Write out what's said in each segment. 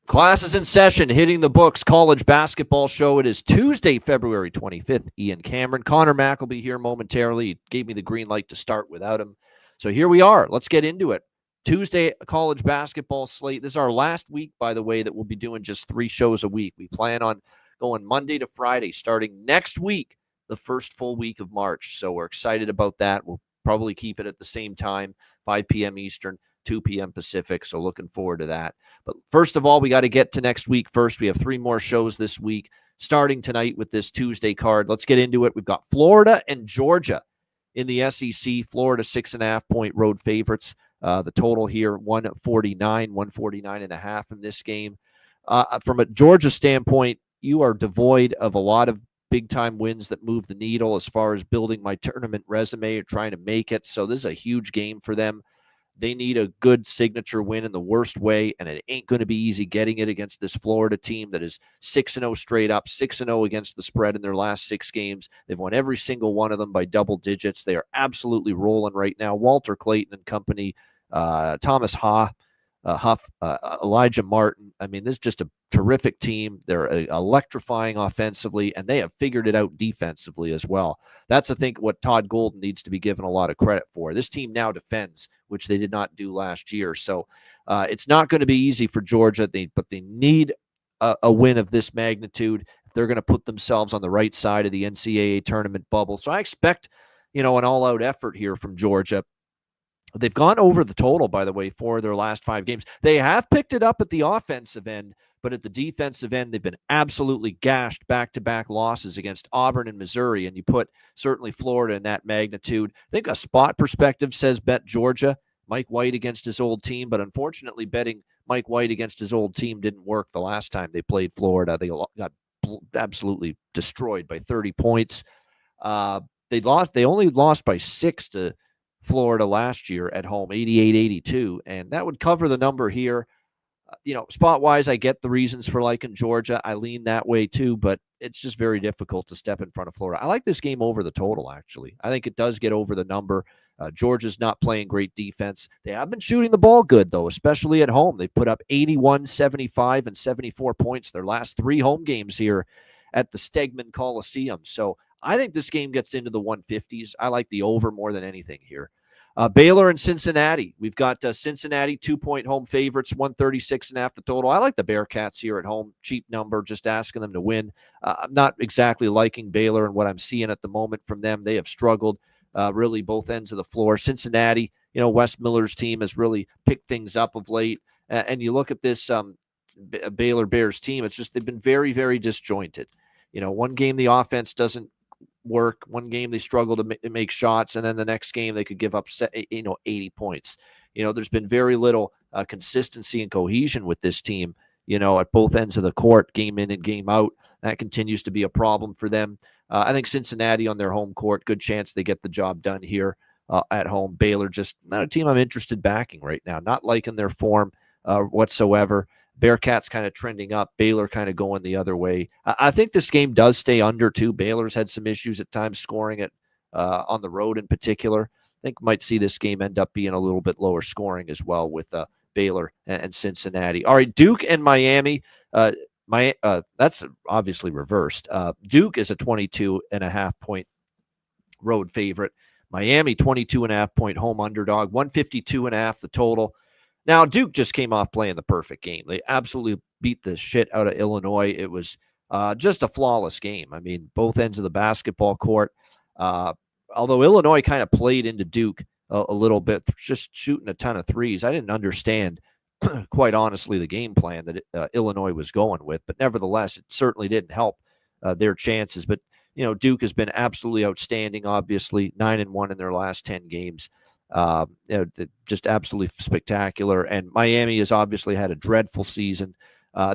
Class is in session, hitting the books. College basketball show. It is Tuesday, February 25th. Ian Cameron. Connor Mack will be here momentarily. He gave me the green light to start without him. So here we are. Let's get into it. Tuesday college basketball slate. This is our last week, by the way, that we'll be doing just 3 shows a week. We plan on going Monday to Friday starting next week, the first full week of March. So we're excited about that. We'll probably keep it at the same time, 5 p.m. Eastern, 2 p.m. Pacific. So looking forward to that. But first of all, we got to get to next week first. We have 3 more shows this week, starting tonight with this Tuesday card. Let's get into it. We've got Florida and Georgia in the SEC. Florida 6.5-point road favorites. The total here, 149.5 in this game. From a Georgia standpoint, you are devoid of a lot of big-time wins that move the needle as far as building my tournament resume or trying to make it. So this is a huge game for them. They need a good signature win in the worst way, and it ain't going to be easy getting it against this Florida team that is 6-0 straight up, 6-0 against the spread in their last 6 games. They've won every single one of them by double digits. They are absolutely rolling right now. Walter Clayton and company, Thomas Huff, Elijah Martin. I mean, this is just a terrific team. They're electrifying offensively, and they have figured it out defensively as well. That's, I think, what Todd Golden needs to be given a lot of credit for. This team now defends, which they did not do last year. So it's not going to be easy for Georgia, but they need a win of this magnitude if they're going to put themselves on the right side of the NCAA tournament bubble. So I expect, an all-out effort here from Georgia. They've gone over the total, by the way, for their last 5 games. They have picked it up at the offensive end, but at the defensive end, they've been absolutely gashed back-to-back losses against Auburn and Missouri, and you put certainly Florida in that magnitude. I think a spot perspective says bet Georgia, Mike White against his old team, but unfortunately betting Mike White against his old team didn't work the last time they played Florida. They got absolutely destroyed by 30 points. They only lost by 6 to Florida last year at home, 88-82, and that would cover the number here. Spot-wise, I get the reasons for liking Georgia. I lean that way too, but it's just very difficult to step in front of Florida. I like this game over the total, actually. I think it does get over the number. Georgia's not playing great defense. They have been shooting the ball good, though, especially at home. They've put up 81, 75, and 74 points their last 3 home games here at the Stegman Coliseum. So I think this game gets into the 150s. I like the over more than anything here. Baylor and Cincinnati. We've got Cincinnati 2-point home favorites, 136.5 the total. I like the Bearcats here at home. Cheap number, just asking them to win. I'm not exactly liking Baylor and what I'm seeing at the moment from them. They have struggled really both ends of the floor. Cincinnati, Wes Miller's team has really picked things up of late. And you look at this Baylor Bears team, it's just they've been very, very disjointed. One game the offense doesn't work. One game they struggle to make shots, and then the next game they could give up 80 points. There's been very little consistency and cohesion with this team, at both ends of the court, game in and game out. That continues to be a problem for them. I think Cincinnati on their home court, good chance they get the job done here at home. Baylor, just not a team I'm interested backing right now. Not liking their form whatsoever. Bearcats kind of trending up, Baylor kind of going the other way. I think this game does stay under, too. Baylor's had some issues at times scoring it on the road in particular. I think might see this game end up being a little bit lower scoring as well with Baylor and Cincinnati. All right, Duke and Miami. That's obviously reversed. Duke is a 22.5-point road favorite. Miami, 22.5-point home underdog, 152.5 the total. Now, Duke just came off playing the perfect game. They absolutely beat the shit out of Illinois. It was just a flawless game. I mean, both ends of the basketball court. Although Illinois kind of played into Duke a little bit, just shooting a ton of threes. I didn't understand, quite honestly, the game plan that Illinois was going with. But nevertheless, it certainly didn't help their chances. But, Duke has been absolutely outstanding, obviously, 9-1 in their last 10 games. Just absolutely spectacular. And Miami has obviously had a dreadful season.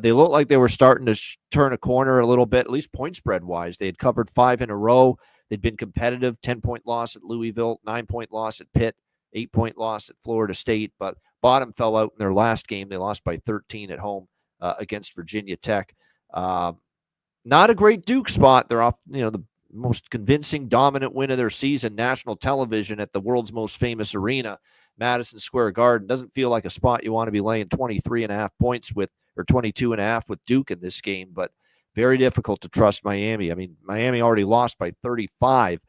They looked like they were starting to turn a corner a little bit, at least point spread wise. They had covered 5 in a row. They'd been competitive, 10-point loss at Louisville, 9-point loss at Pitt, 8-point loss at Florida State, but bottom fell out in their last game. They lost by 13 at home against Virginia Tech. Not a great Duke spot. They're off, the most convincing, dominant win of their season, national television at the world's most famous arena, Madison Square Garden. Doesn't feel like a spot you want to be laying 23.5 points with or 22.5 with Duke in this game, but very difficult to trust Miami. I mean, Miami already lost by 35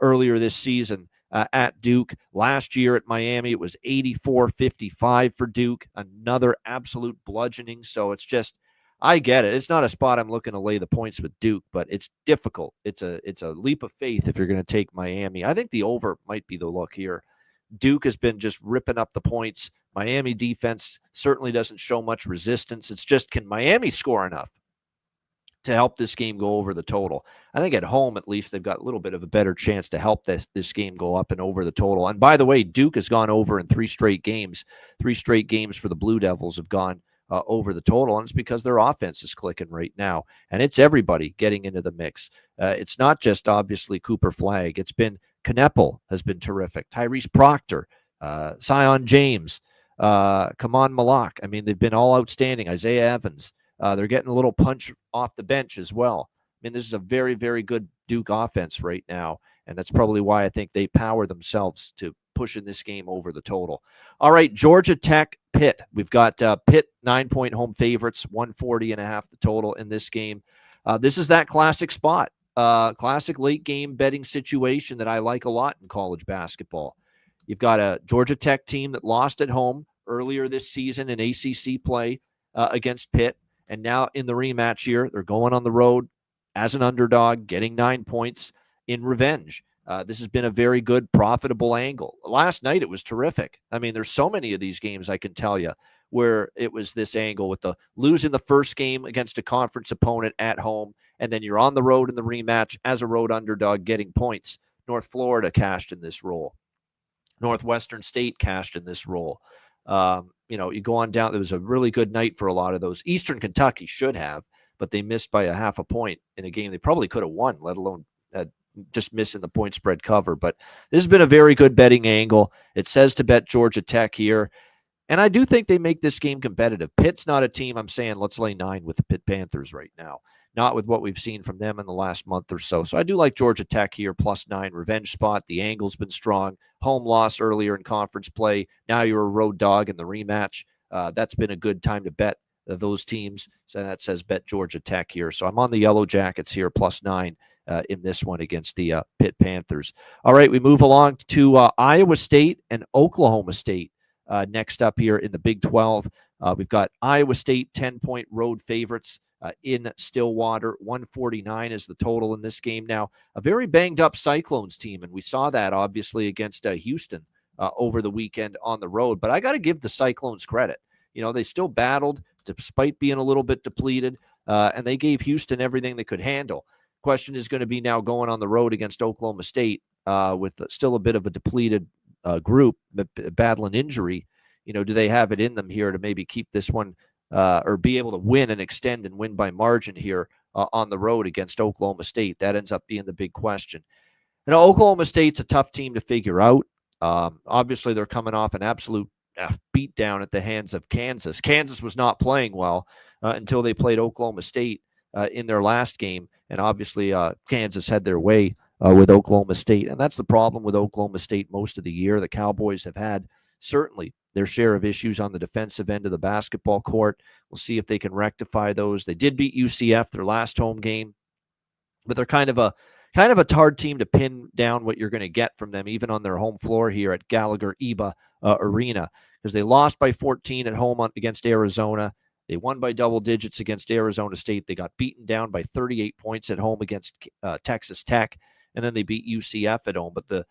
earlier this season at Duke. Last year at Miami, it was 84-55 for Duke, another absolute bludgeoning. So it's just, I get it. It's not a spot I'm looking to lay the points with Duke, but it's difficult. It's a leap of faith if you're going to take Miami. I think the over might be the look here. Duke has been just ripping up the points. Miami defense certainly doesn't show much resistance. It's just, can Miami score enough to help this game go over the total? I think at home, at least, they've got a little bit of a better chance to help this game go up and over the total. And by the way, Duke has gone over in 3 straight games. 3 straight games for the Blue Devils have gone over the total, and it's because their offense is clicking right now. And it's everybody getting into the mix. It's not just, obviously, Cooper Flagg. It's been Kneppel has been terrific. Tyrese Proctor, Zion James, Kaman Malak. I mean, they've been all outstanding. Isaiah Evans. They're getting a little punch off the bench as well. I mean, this is a very, very good Duke offense right now, and that's probably why I think they power themselves to pushing this game over the total. All right, Georgia Tech, Pitt. We've got Pitt 9-point home favorites, 140.5 the total in this game. This is that classic spot, classic late game betting situation that I like a lot in college basketball. You've got a Georgia Tech team that lost at home earlier this season in ACC play against Pitt. And now in the rematch here, they're going on the road as an underdog, getting 9 points in revenge. This has been a very good, profitable angle. Last night, it was terrific. I mean, there's so many of these games, I can tell you, where it was this angle with the losing the first game against a conference opponent at home, and then you're on the road in the rematch as a road underdog getting points. North Florida cashed in this role. Northwestern State cashed in this role. You go on down. There was a really good night for a lot of those. Eastern Kentucky should have, but they missed by a half a point in a game they probably could have won, let alone just missing the point spread cover. But this has been a very good betting angle. It says to bet Georgia Tech here. And I do think they make this game competitive. Pitt's not a team I'm saying let's lay 9 with the Pitt Panthers right now. Not with what we've seen from them in the last month or so. So I do like Georgia Tech here, +9 revenge spot. The angle's been strong. Home loss earlier in conference play. Now you're a road dog in the rematch. That's been a good time to bet those teams. So that says bet Georgia Tech here. So I'm on the Yellow Jackets here, +9 in this one against the Pitt Panthers. All right, we move along to Iowa State and Oklahoma State. Next up here in the Big 12, we've got Iowa State 10-point road favorites in Stillwater. 149 is the total in this game. Now, a very banged-up Cyclones team, and we saw that, obviously, against Houston over the weekend on the road. But I got to give the Cyclones credit. They still battled despite being a little bit depleted, and they gave Houston everything they could handle. Question is going to be now going on the road against Oklahoma State with still a bit of a depleted group battling injury. Do they have it in them here to maybe keep this one or be able to win and extend and win by margin here on the road against Oklahoma State? That ends up being the big question. Oklahoma State's a tough team to figure out. Obviously, they're coming off an absolute beatdown at the hands of Kansas. Kansas was not playing well until they played Oklahoma State in their last game. And obviously, Kansas had their way with Oklahoma State. And that's the problem with Oklahoma State most of the year. The Cowboys have had certainly their share of issues on the defensive end of the basketball court. We'll see if they can rectify those. They did beat UCF their last home game, but they're kind of a hard team to pin down what you're going to get from them, even on their home floor here at Gallagher-Iba Arena, because they lost by 14 at home against Arizona. They won by double digits against Arizona State. They got beaten down by 38 points at home against Texas Tech, and then they beat UCF at home. But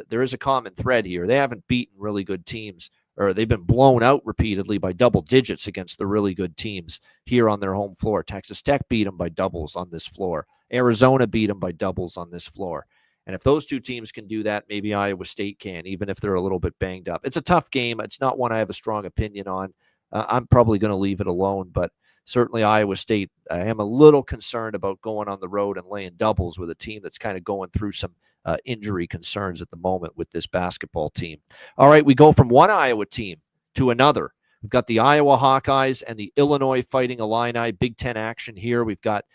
there is a common thread here. They haven't beaten really good teams, or they've been blown out repeatedly by double digits against the really good teams here on their home floor. Texas Tech beat them by doubles on this floor. Arizona beat them by doubles on this floor. And if those two teams can do that, maybe Iowa State can, even if they're a little bit banged up. It's a tough game. It's not one I have a strong opinion on. I'm probably going to leave it alone, but certainly Iowa State, I am a little concerned about going on the road and laying doubles with a team that's kind of going through some injury concerns at the moment with this basketball team. All right, we go from one Iowa team to another. We've got the Iowa Hawkeyes and the Illinois Fighting Illini. Big Ten action here. We've got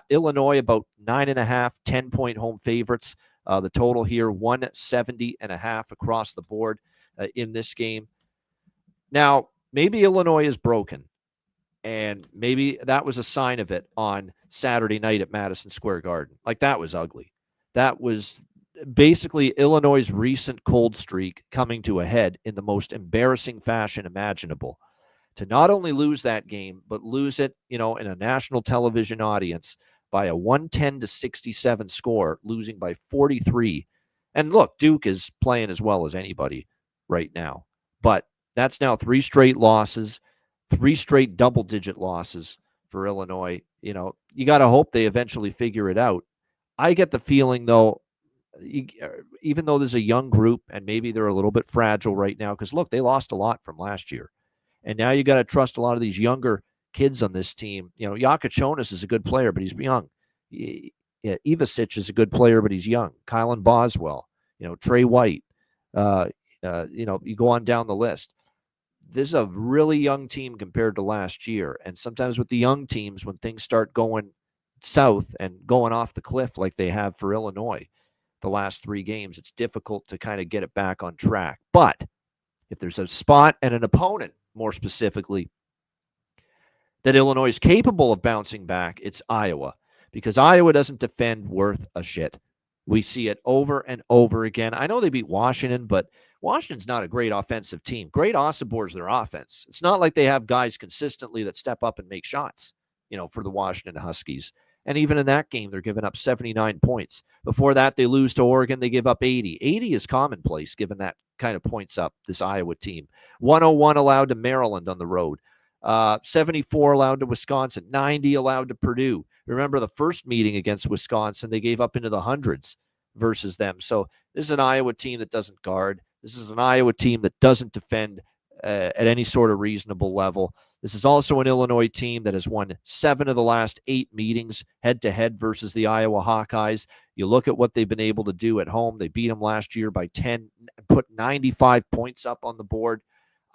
Illinois about 9.5, 10-point home favorites. The total here, 170.5 across the board in this game. Now, maybe Illinois is broken. And maybe that was a sign of it on Saturday night at Madison Square Garden. Like, that was ugly. That was basically Illinois' recent cold streak coming to a head in the most embarrassing fashion imaginable. To not only lose that game, but lose it, in a national television audience by a 110-67 score, losing by 43. And look, Duke is playing as well as anybody right now. But that's now three straight losses, three straight double-digit losses for Illinois. You got to hope they eventually figure it out. I get the feeling, though, even though there's a young group and maybe they're a little bit fragile right now, because look, they lost a lot from last year. And now you got to trust a lot of these younger kids on this team. Yakachonis is a good player, but he's young. Ivasic is a good player, but he's young. Kylan Boswell, Trey White. You go on down the list. This is a really young team compared to last year. And sometimes with the young teams, when things start going south and going off the cliff like they have for Illinois the last 3 games, it's difficult to kind of get it back on track. But if there's a spot and an opponent, more specifically, that Illinois is capable of bouncing back, it's Iowa, because Iowa doesn't defend worth a shit. We see it over and over again. I know they beat Washington, but Washington's not a great offensive team. Great Osobor is their offense. It's not like they have guys consistently that step up and make shots, for the Washington Huskies. And even in that game, they're giving up 79 points. Before that, they lose to Oregon. They give up 80. 80 is commonplace given that kind of points up, this Iowa team. 101 allowed to Maryland on the road. 74 allowed to Wisconsin. 90 allowed to Purdue. Remember the first meeting against Wisconsin, they gave up into the hundreds versus them. So this is an Iowa team that doesn't guard. This is an Iowa team that doesn't defend at any sort of reasonable level. This is also an Illinois team that has won 7 of the last 8 meetings head-to-head versus the Iowa Hawkeyes. You look at what they've been able to do at home. They beat them last year by 10, put 95 points up on the board.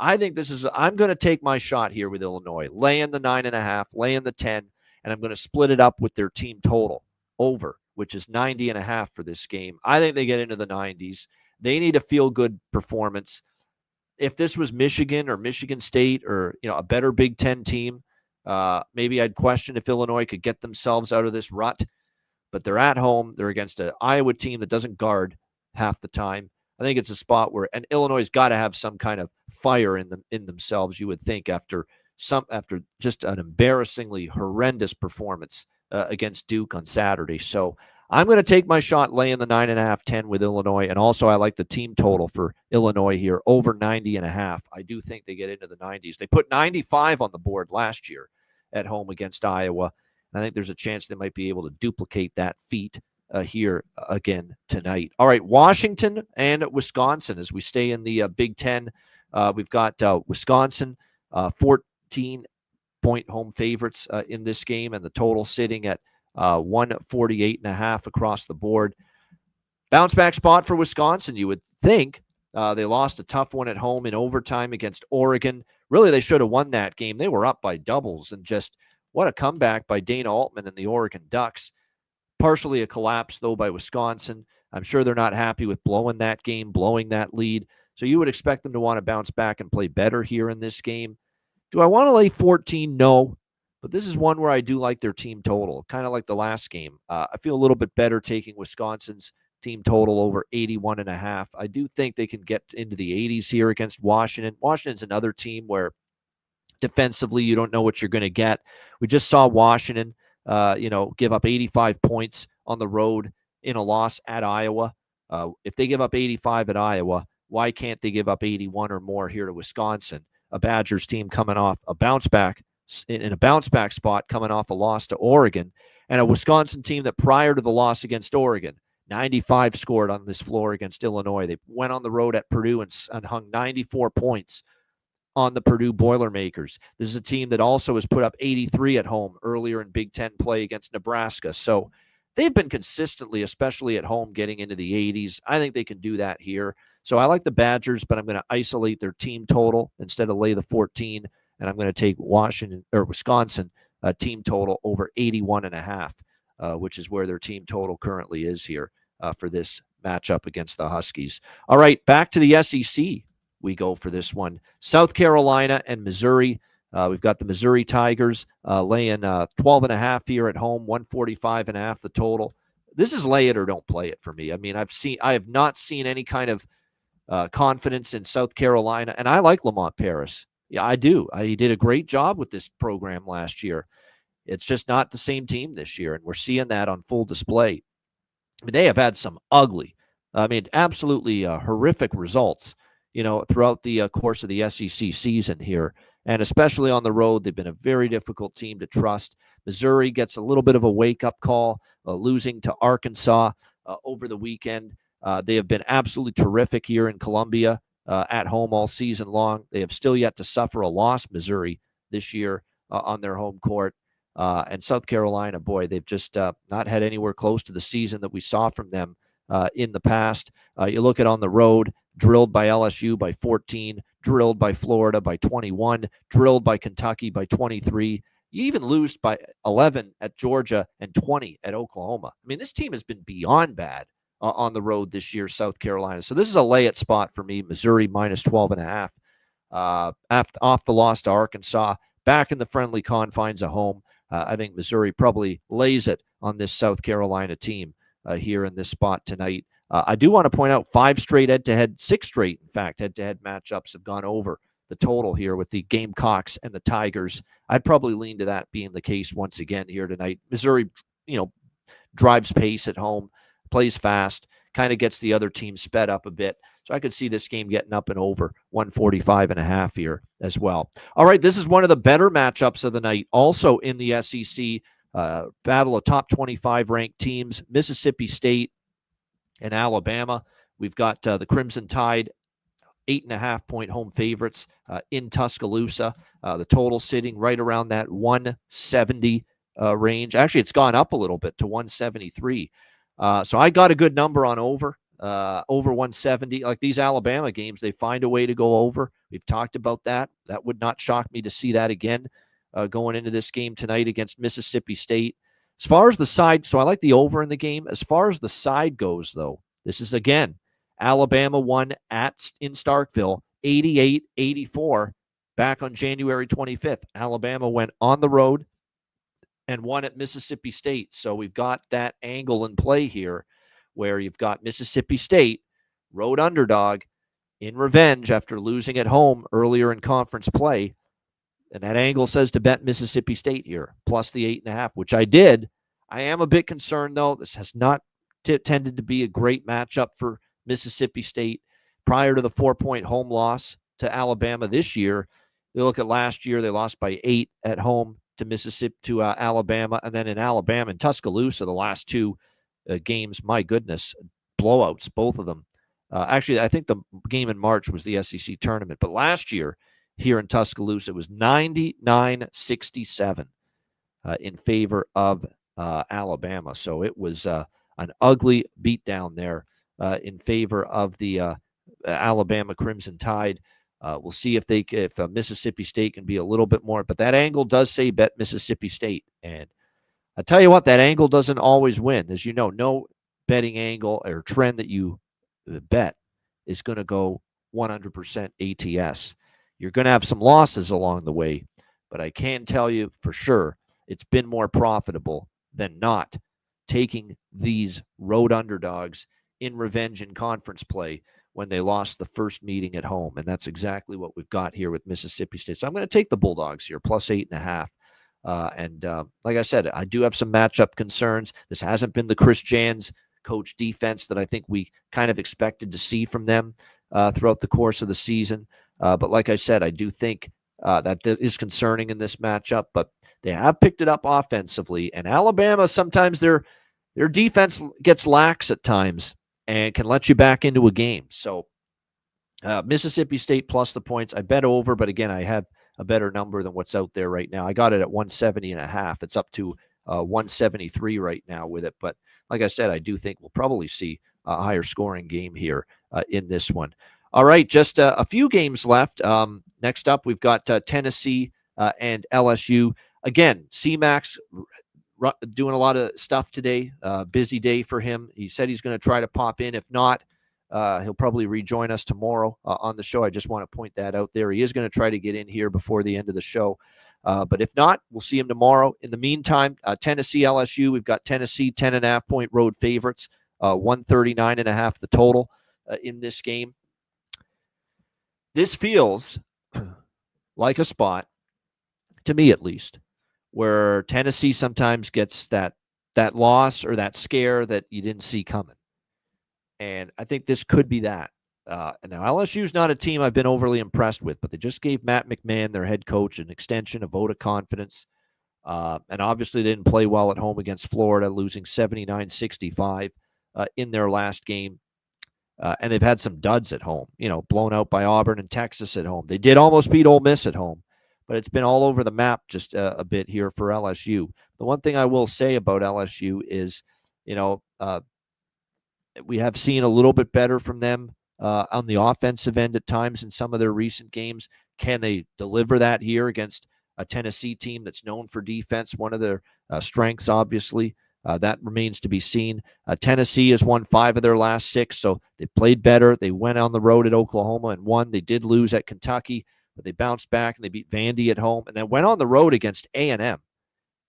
I think I'm going to take my shot here with Illinois, laying the 9.5, laying the 10, and I'm going to split it up with their team total over, which is 90.5 for this game. I think they get into the 90s. They need a feel-good performance. If this was Michigan or Michigan State or a better Big Ten team, maybe I'd question if Illinois could get themselves out of this rut. But they're at home. They're against an Iowa team that doesn't guard half the time. I think it's a spot where, and Illinois got to have some kind of fire in themselves, you would think, after just an embarrassingly horrendous performance against Duke on Saturday. So I'm going to take my shot laying the 9.5, 10 with Illinois. And also I like the team total for Illinois here, over 90.5. I do think they get into the 90s. They put 95 on the board last year at home against Iowa. And I think there's a chance they might be able to duplicate that feat here again tonight. All right, Washington and Wisconsin as we stay in the Big Ten. We've got Wisconsin, 14-point home favorites in this game, and the total sitting at 148.5 across the board. Bounce back spot for Wisconsin, you would think. They lost a tough one at home in overtime against Oregon. Really, they should have won that game. They were up by doubles, and just what a comeback by Dana Altman and the Oregon Ducks. Partially a collapse, though, by Wisconsin. I'm sure they're not happy with blowing that game, blowing that lead. So you would expect them to want to bounce back and play better here in this game. Do I want to lay 14? No. But this is one where I do like their team total, kind of like the last game. I feel a little bit better taking Wisconsin's team total over 81.5. I do think they can get into the 80s here against Washington. Washington's another team where defensively you don't know what you're going to get. We just saw Washington, give up 85 points on the road in a loss at Iowa. If they give up 85 at Iowa, why can't they give up 81 or more here to Wisconsin? A Badgers team coming off a bounce back in a bounce back spot, coming off a loss to Oregon, and a Wisconsin team that prior to the loss against Oregon, 95 scored on this floor against Illinois. They went on the road at Purdue and hung 94 points on the Purdue Boilermakers. This is a team that also has put up 83 at home earlier in Big Ten play against Nebraska. So they've been consistently, especially at home, getting into the 80s. I think they can do that here. So I like the Badgers, but I'm going to isolate their team total instead of lay the 14, and I'm going to take Wisconsin team total over 81.5, which is where their team total currently is here for this matchup against the Huskies. All right, back to the SEC we go for this one. South Carolina and Missouri. We've got the Missouri Tigers laying 12.5 here at home, 145.5 the total. This is lay it or don't play it for me. I mean, I have not seen any kind of confidence in South Carolina, and I like Lamont Paris. Yeah, I do. He did a great job with this program last year. It's just not the same team this year, and we're seeing that on full display. I mean, they have had some ugly, absolutely horrific results, throughout the course of the SEC season here, and especially on the road. They've been a very difficult team to trust. Missouri gets a little bit of a wake-up call, losing to Arkansas over the weekend. They have been absolutely terrific here in Columbia at home all season long. They have still yet to suffer a loss, Missouri, this year on their home court. And South Carolina, boy, they've just not had anywhere close to the season that we saw from them in the past. You look at on the road, drilled by LSU by 14, drilled by Florida by 21, drilled by Kentucky by 23. You even lose by 11 at Georgia and 20 at Oklahoma. I mean, this team has been beyond bad on the road this year, South Carolina. So this is a lay-it spot for me, Missouri minus 12.5. Off the loss to Arkansas, back in the friendly confines of home. I think Missouri probably lays it on this South Carolina team here in this spot tonight. I do want to point out 5 straight head-to-head, 6 straight, in fact, head-to-head matchups have gone over the total here with the Gamecocks and the Tigers. I'd probably lean to that being the case once again here tonight. Missouri, drives pace at home, plays fast, kind of gets the other team sped up a bit. So I could see this game getting up and over 145.5 here as well. All right, this is one of the better matchups of the night. Also in the SEC, battle of top 25 ranked teams, Mississippi State and Alabama. We've got the Crimson Tide, 8.5-point home favorites in Tuscaloosa. The total sitting right around that 170 range. Actually, it's gone up a little bit to 173. So I got a good number on over 170. Like these Alabama games, they find a way to go over. We've talked about that. That would not shock me to see that again going into this game tonight against Mississippi State. As far as the side, so I like the over in the game. As far as the side goes, though, this is, again, Alabama won in Starkville, 88-84, back on January 25th. Alabama went on the road and won at Mississippi State. So we've got that angle in play here where you've got Mississippi State, road underdog, in revenge after losing at home earlier in conference play. And that angle says to bet Mississippi State here, plus the 8.5, which I did. I am a bit concerned, though. This has not tended to be a great matchup for Mississippi State. Prior to the 4-point home loss to Alabama this year, you look at last year, they lost by 8 at home to Alabama. And then in Alabama and Tuscaloosa, the last 2 games, my goodness, blowouts, both of them. Actually, I think the game in March was the SEC tournament. But last year, here in Tuscaloosa, it was 99-67 in favor of Alabama. So it was an ugly beatdown there in favor of the Alabama Crimson Tide. We'll see if Mississippi State can be a little bit more. But that angle does say bet Mississippi State. And I tell you what, that angle doesn't always win. As you know, no betting angle or trend that you bet is going to go 100% ATS. You're going to have some losses along the way, but I can tell you for sure it's been more profitable than not taking these road underdogs in revenge in conference play when they lost the first meeting at home. And that's exactly what we've got here with Mississippi State. So I'm going to take the Bulldogs here, plus 8.5. Like I said, I do have some matchup concerns. This hasn't been the Chris Jans coach defense that I think we kind of expected to see from them throughout the course of the season. But like I said, I do think that is concerning in this matchup. But they have picked it up offensively. And Alabama, sometimes their defense gets lax at times and can let you back into a game. So Mississippi State plus the points. I bet over, but again, I have a better number than what's out there right now. I got it at 170.5. It's up to 173 right now with it. But like I said, I do think we'll probably see a higher scoring game here in this one. All right, just a few games left. Next up, we've got Tennessee and LSU. Again, C-Max doing a lot of stuff today. Busy day for him. He said he's going to try to pop in. If not, He'll probably rejoin us tomorrow on the show. I just want to point that out there. He is going to try to get in here before the end of the show. But if not, we'll see him tomorrow. In the meantime, Tennessee, LSU, we've got Tennessee 10.5-point road favorites, 139.5 the total in this game. This feels like a spot, to me at least, where Tennessee sometimes gets that loss or that scare that you didn't see coming. And I think this could be that. Now, LSU is not a team I've been overly impressed with, but they just gave Matt McMahon, their head coach, an extension, a vote of confidence. And obviously, they didn't play well at home against Florida, losing 79-65 in their last game. And they've had some duds at home, blown out by Auburn and Texas at home. They did almost beat Ole Miss at home, but it's been all over the map just a bit here for LSU. The one thing I will say about LSU is, we have seen a little bit better from them on the offensive end at times in some of their recent games. Can they deliver that here against a Tennessee team that's known for defense? One of their strengths, obviously. That remains to be seen. Tennessee has won 5 of their last 6, so they've played better. They went on the road at Oklahoma and won. They did lose at Kentucky, but they bounced back and they beat Vandy at home and then went on the road against A&M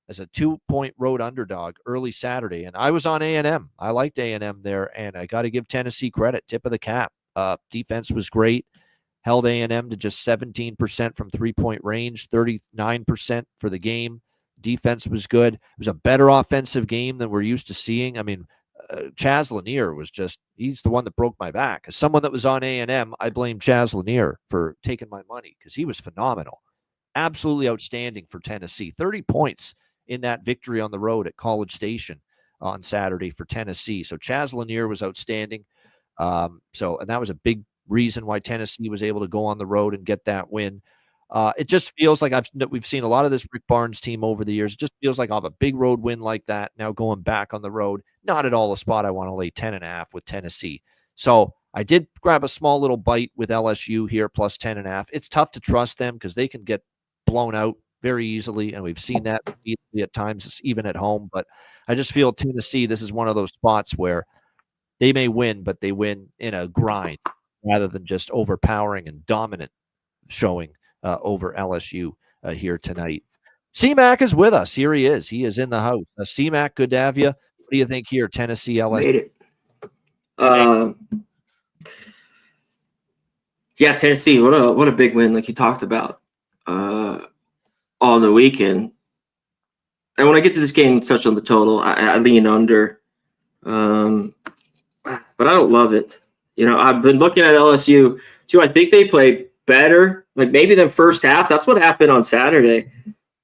as a 2-point road underdog early Saturday. And I was on A&M. I liked A&M there, and I got to give Tennessee credit. Tip of the cap. Defense was great. Held A&M to just 17% from three-point range, 39% for the game. Defense was good. It was a better offensive game than we're used to seeing. I mean, Chaz Lanier was he's the one that broke my back. As someone that was on A&M, I blame Chaz Lanier for taking my money because he was phenomenal. Absolutely outstanding for Tennessee. 30 points in that victory on the road at College Station on Saturday for Tennessee. So Chaz Lanier was outstanding. And that was a big reason why Tennessee was able to go on the road and get that win. It just feels like we've seen a lot of this Rick Barnes team over the years. It just feels like I'll have a big road win like that now going back on the road. Not at all a spot I want to lay 10.5 with Tennessee. So I did grab a small little bite with LSU here plus 10.5. It's tough to trust them because they can get blown out very easily, and we've seen that easily at times, even at home. But I just feel Tennessee, this is one of those spots where they may win, but they win in a grind rather than just overpowering and dominant showing over LSU here tonight. C-Mac is with us. Here he is. He is in the house. C-Mac, good to have you. What do you think here, Tennessee, LSU? Made it. Yeah, Tennessee. What a big win, like you talked about on the weekend. And when I get to this game, touch on the total, I lean under, but I don't love it. I've been looking at LSU too. I think they played better, like maybe the first half. That's what happened on Saturday.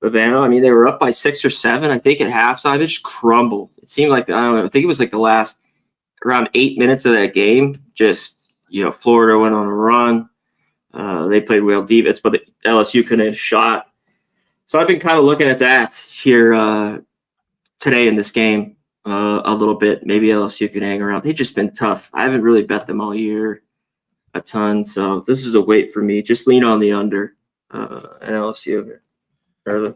But they were up by 6 or 7, I think, at halftime. It just crumbled. It seemed like, I don't know, I think it was like the last around 8 minutes of that game. Just, Florida went on a run. They played well defense, but the LSU couldn't hit a shot. So I've been kind of looking at that here today in this game a little bit. Maybe LSU can hang around. They've just been tough. I haven't really bet them all year a ton, so this is a wait for me. Just lean on the under and LSU here. Early.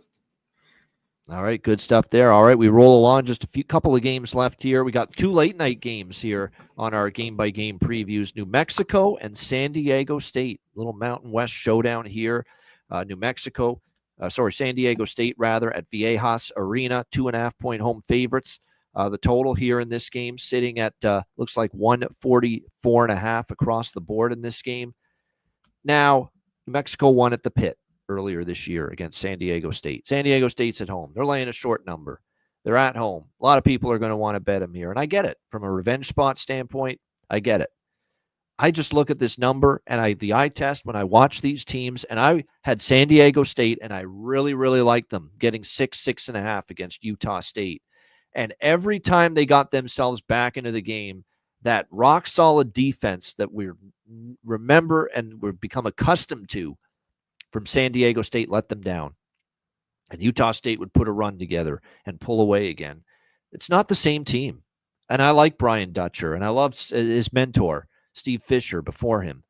All right, good stuff there. All right, we roll along. Just a couple of games left here. We got 2 late night games here on our game-by-game previews. New Mexico and San Diego State. Little Mountain West showdown here. San Diego State, rather, at Viejas Arena. 2.5-point home favorites. The total here in this game sitting at, looks like 144.5 across the board in this game. Now, New Mexico won at the Pit earlier this year against San Diego State. San Diego State's at home. They're laying a short number. They're at home. A lot of people are going to want to bet them here, and I get it. From a revenge spot standpoint, I get it. I just look at this number, and the eye test when I watch these teams, and I had San Diego State, and I really, really liked them getting 6.5 against Utah State. And every time they got themselves back into the game, that rock-solid defense that we remember and we've become accustomed to from San Diego State let them down. And Utah State would put a run together and pull away again. It's not the same team. And I like Brian Dutcher, and I love his mentor, Steve Fisher, before him.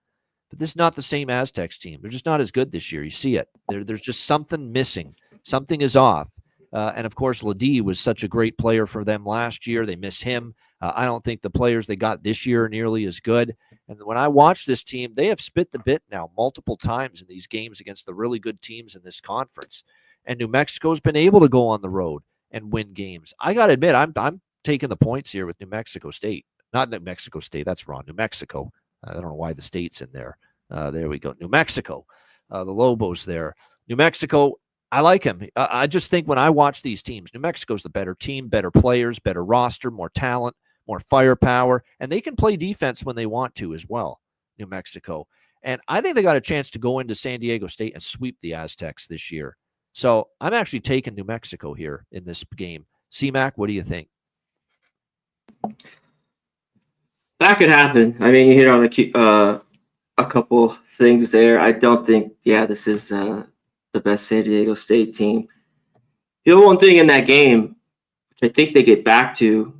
But this is not the same Aztecs team. They're just not as good this year. You see it. There's just something missing. Something is off. And, of course, Ledee was such a great player for them last year. They miss him. I don't think the players they got this year are nearly as good. And when I watch this team, they have spit the bit now multiple times in these games against the really good teams in this conference. And New Mexico's been able to go on the road and win games. I got to admit, I'm taking the points here with New Mexico State. Not New Mexico State, that's wrong. New Mexico. I don't know why the state's in there. There we go. New Mexico. The Lobos there. New Mexico, I like him. I just think when I watch these teams, New Mexico's the better team, better players, better roster, more talent, more firepower, and they can play defense when they want to as well, New Mexico. And I think they got a chance to go into San Diego State and sweep the Aztecs this year. So I'm actually taking New Mexico here in this game. C-Mac, what do you think? That could happen. I mean, you hit on a couple things there. I don't think, this is the best San Diego State team. The one thing in that game, which I think they get back to,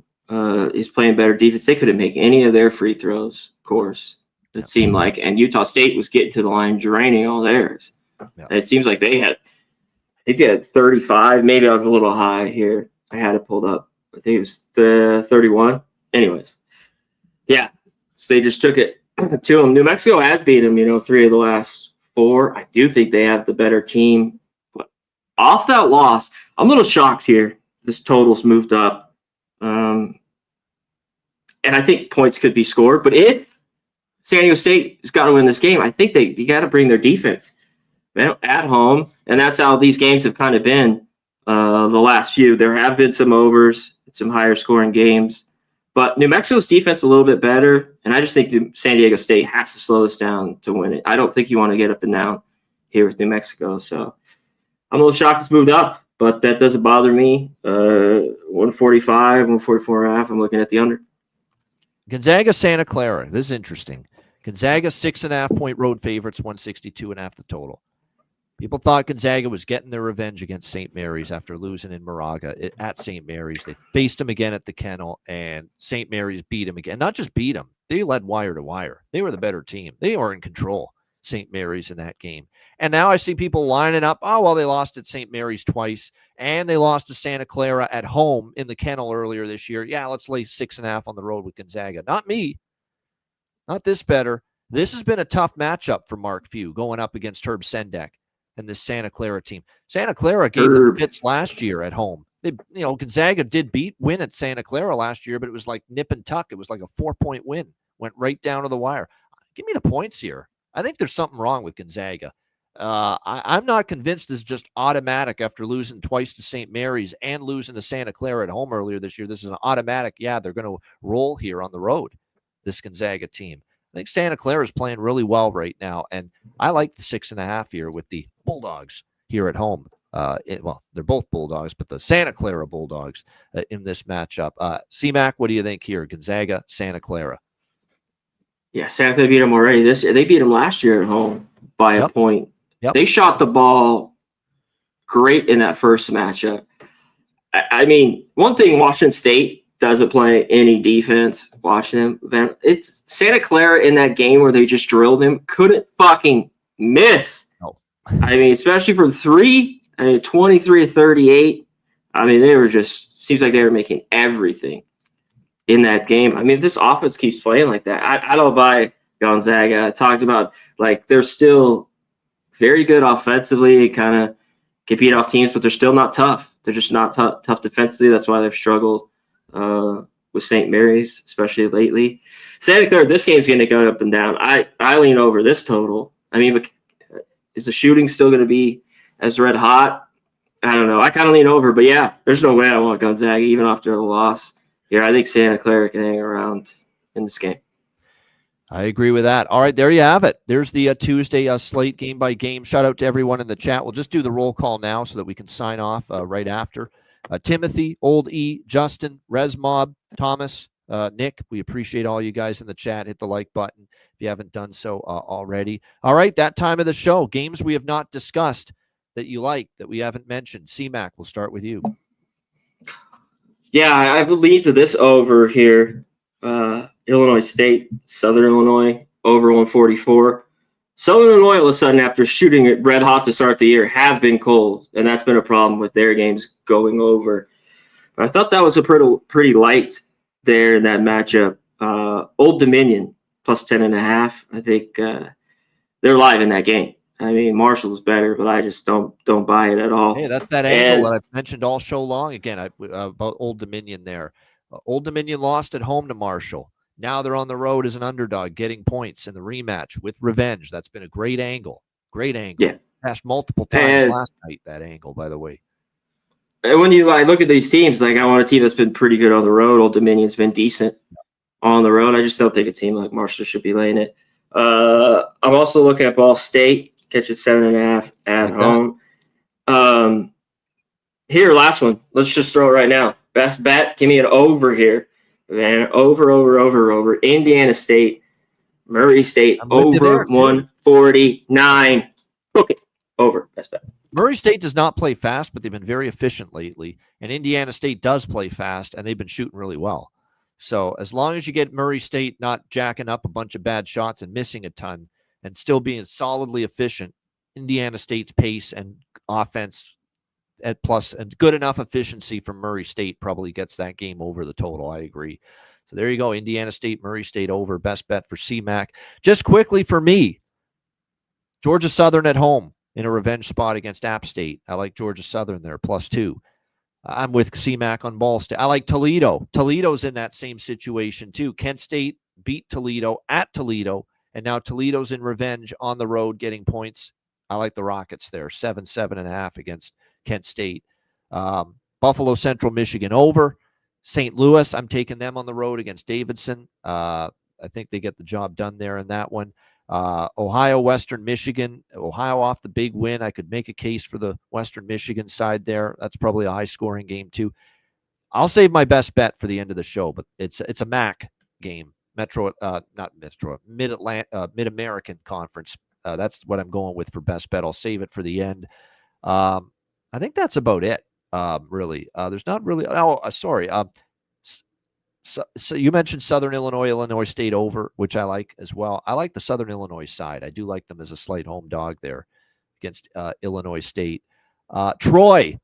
is playing better defense. They couldn't make any of their free throws, of course, it seemed like. And Utah State was getting to the line, draining all theirs. Yeah. And it seems like they had 35. Maybe I was a little high here. I had it pulled up. I think it was 31. Anyways, yeah. So they just took it to them. New Mexico has beat them, 3 of the last 4. I do think they have the better team. But off that loss, I'm a little shocked here. This total's moved up. And I think points could be scored. But if San Diego State has got to win this game, I think you got to bring their defense at home. And that's how these games have kind of been the last few. There have been some overs, some higher scoring games. But New Mexico's defense a little bit better. And I just think San Diego State has to slow this down to win it. I don't think you want to get up and down here with New Mexico. So I'm a little shocked it's moved up. But that doesn't bother me. 145, 144.5. I'm looking at the under. Gonzaga, Santa Clara. This is interesting. Gonzaga 6.5 point road favorites, 162.5 the total. People thought Gonzaga was getting their revenge against St. Mary's after losing in Moraga at St. Mary's. They faced them again at the Kennel, and St. Mary's beat them again. Not just beat them, they led wire to wire. They were the better team. They were in control, St. Mary's, in that game. And now I see people lining up, they lost at St. Mary's twice, and they lost to Santa Clara at home in the Kennel earlier this year. Yeah, let's lay 6.5 on the road with Gonzaga. Not me. Not this better. This has been a tough matchup for Mark Few going up against Herb Sendek and this Santa Clara team. Santa Clara gave them fits last year at home. Gonzaga did win at Santa Clara last year, but it was like nip and tuck. It was like a 4-point win. Went right down to the wire. Give me the points here. I think there's something wrong with Gonzaga. I'm not convinced it's just automatic after losing twice to St. Mary's and losing to Santa Clara at home earlier this year. This is an automatic, they're going to roll here on the road, this Gonzaga team. I think Santa Clara is playing really well right now, and I like the 6.5 here with the Bulldogs here at home. They're both Bulldogs, but the Santa Clara Bulldogs in this matchup. C-Mac, what do you think here? Gonzaga, Santa Clara. Yeah, Santa Clara beat them already this year. They beat them last year at home by a point. Yep. They shot the ball great in that first matchup. I mean, one thing Washington State doesn't play any defense. Watching them, it's Santa Clara in that game where they just drilled him. Couldn't fucking miss. No. I mean, especially from 3. 23 to 38. I mean, they were seems like they were making everything in that game. I mean, if this offense keeps playing like that, I don't buy Gonzaga. I talked about, they're still very good offensively, kind of compete off teams, but they're still not tough. They're just not tough defensively. That's why they've struggled with St. Mary's, especially lately. Santa Clara, this game's going to go up and down. I lean over this total. I mean, is the shooting still going to be as red hot? I don't know. I kind of lean over, but there's no way I want Gonzaga, even after the loss. Here, I think Santa Clara can hang around in this game. I agree with that. All right, there you have it. There's the Tuesday slate game by game. Shout out to everyone in the chat. We'll just do the roll call now so that we can sign off right after. Timothy, Old E, Justin, Resmob, Thomas, Nick, we appreciate all you guys in the chat. Hit the like button if you haven't done so already. All right, that time of the show. Games we have not discussed that you like, that we haven't mentioned. C-Mac, we'll start with you. Yeah, I believe to this over here. Illinois State, Southern Illinois, over 144. Southern Illinois, all of a sudden, after shooting it red hot to start the year, have been cold, and that's been a problem with their games going over. But I thought that was a pretty light there in that matchup. Old Dominion plus 10.5. I think they're live in that game. I mean, Marshall's better, but I just don't buy it at all. Hey, that's that angle that I've mentioned all show long. Again, about Old Dominion there. Old Dominion lost at home to Marshall. Now they're on the road as an underdog, getting points in the rematch with Revenge. That's been a great angle. Great angle. Yeah. Passed multiple times last night, that angle, by the way. And when you look at these teams, like I want a team that's been pretty good on the road. Old Dominion's been decent on the road. I just don't think a team like Marshall should be laying it. I'm also looking at Ball State, catches 7.5 at home. Here, last one. Let's just throw it right now. Best bet. Give me an over here. Man, over. Indiana State, Murray State, over 149. Okay, over. Best bet. Murray State does not play fast, but they've been very efficient lately. And Indiana State does play fast, and they've been shooting really well. So as long as you get Murray State not jacking up a bunch of bad shots and missing a ton and still being solidly efficient, Indiana State's pace and offense at plus and good enough efficiency from Murray State probably gets that game over the total. I agree. So there you go. Indiana State, Murray State over. Best bet for CMAC. Just quickly for me, Georgia Southern at home in a revenge spot against App State. I like Georgia Southern there, +2. I'm with CMAC on Ball State. I like Toledo. Toledo's in that same situation too. Kent State beat Toledo at Toledo, and now Toledo's in revenge on the road getting points. I like the Rockets there, 7.5 against Kent State. Buffalo Central, Michigan over. St. Louis, I'm taking them on the road against Davidson. I think they get the job done there in that one. Ohio, Western Michigan. Ohio off the big win. I could make a case for the Western Michigan side there. That's probably a high-scoring game too. I'll save my best bet for the end of the show, but it's a MAC game, Mid-American Conference. That's what I'm going with for best bet. I'll save it for the end. I think that's about it. Really, there's not really. Oh, sorry. So you mentioned Southern Illinois State over, which I like as well. I like the Southern Illinois side. I do like them as a slight home dog there against Illinois State. Troy,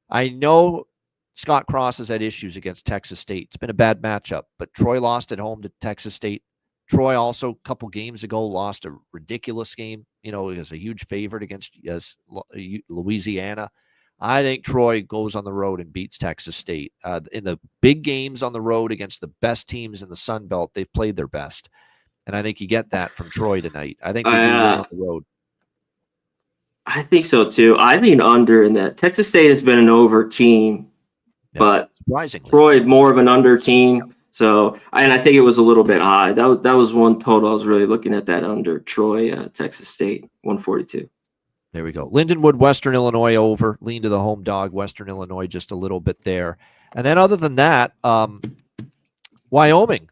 I know Scott Cross has had issues against Texas State. It's been a bad matchup, but Troy lost at home to Texas State. Troy also a couple games ago lost a ridiculous game. It was a huge favorite against Louisiana. I think Troy goes on the road and beats Texas State. In the big games on the road against the best teams in the Sun Belt, they've played their best. And I think you get that from Troy tonight. I think they do on the road. I think so, too. I lean under in that. Texas State has been an over team, but surprisingly, Troy more of an under team. So, and I think it was a little bit high. That was one total. I was really looking at that under Troy, Texas State, 142. There we go. Lindenwood, Western Illinois over. Lean to the home dog. Western Illinois just a little bit there. And then other than that, Wyoming.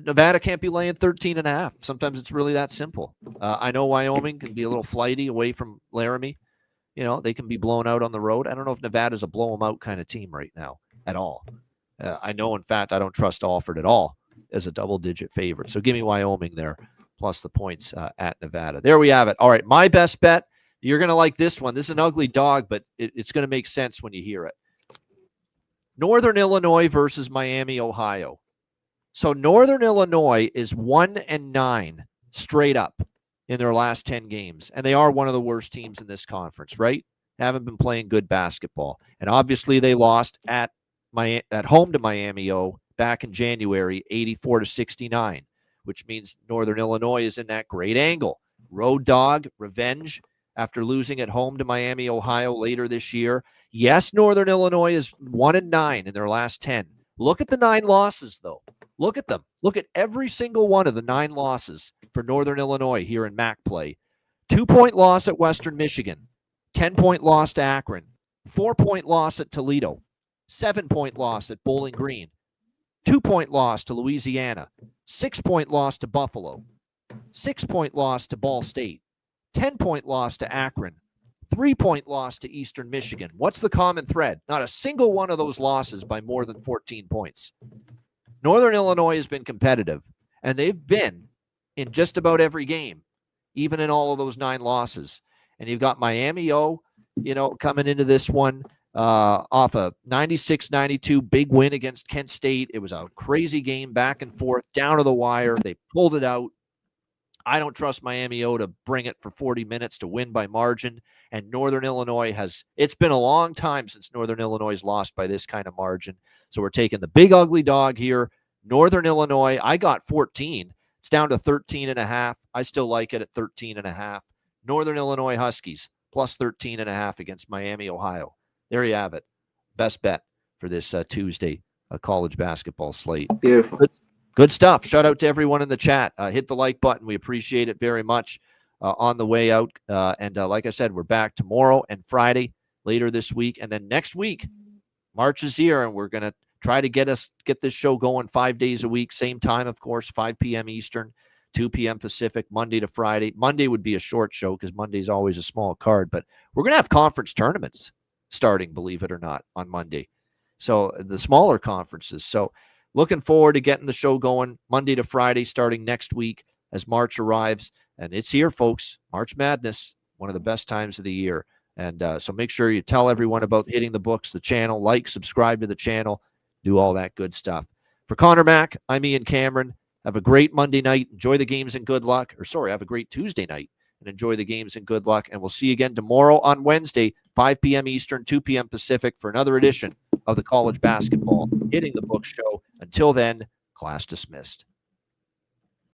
Nevada can't be laying 13.5. Sometimes it's really that simple. I know Wyoming can be a little flighty away from Laramie. They can be blown out on the road. I don't know if Nevada's a blow them out kind of team right now at all. I know, in fact, I don't trust Alford at all as a double-digit favorite. So give me Wyoming there, plus the points at Nevada. There we have it. All right, my best bet. You're going to like this one. This is an ugly dog, but it's going to make sense when you hear it. Northern Illinois versus Miami, Ohio. So Northern Illinois is 1-9 straight up in their last 10 games, and they are one of the worst teams in this conference, right? Haven't been playing good basketball. And obviously they lost at home to Miami back in January, 84-69. Which means Northern Illinois is in that great angle. Road dog, revenge after losing at home to Miami, Ohio later this year. Yes, Northern Illinois is 1-9 in their last 10. Look at the 9 losses, though. Look at them. Look at every single one of the 9 losses for Northern Illinois here in MAC play. 2-point loss at Western Michigan. 10-point loss to Akron. 4-point loss at Toledo. 7-point loss at Bowling Green. 2-point loss to Louisiana. 6-point loss to Buffalo. 6-point loss to Ball State. 10-point loss to Akron. 3-point loss to Eastern Michigan. What's the common thread? Not a single one of those losses by more than 14 points. Northern Illinois has been competitive, and they've been in just about every game, even in all of those 9 losses. And you've got Miami, coming into this one. off a 96-92 big win against Kent State. It was a crazy game, back and forth, down to the wire. They pulled it out. I don't trust Miami O to bring it for 40 minutes to win by margin. And Northern Illinois it's been a long time since Northern Illinois has lost by this kind of margin. So we're taking the big ugly dog here. Northern Illinois, I got 14. It's down to 13.5. I still like it at 13.5. Northern Illinois Huskies plus 13.5 against Miami, Ohio. There you have it. Best bet for this Tuesday college basketball slate. Beautiful. Good stuff. Shout out to everyone in the chat. Hit the like button. We appreciate it very much on the way out. And like I said, we're back tomorrow and Friday later this week. And then next week, March is here, and we're going to try to get this show going 5 days a week. Same time, of course, 5 p.m. Eastern, 2 p.m. Pacific, Monday to Friday. Monday would be a short show because Monday's always a small card. But we're going to have conference tournaments starting, believe it or not, on Monday. So the smaller conferences. So looking forward to getting the show going Monday to Friday starting next week as March arrives. And it's here, folks. March Madness, one of the best times of the year. And so make sure you tell everyone about Hitting the Books, the channel, like, subscribe to the channel, do all that good stuff. For Connor Mack, I'm Ian Cameron. Have a great Monday night. Enjoy the games and good luck. Have a great Tuesday night and enjoy the games and good luck. And we'll see you again tomorrow on Wednesday, 5 p.m. Eastern, 2 p.m. Pacific for another edition of the College Basketball Hitting the Books show. Until then, class dismissed.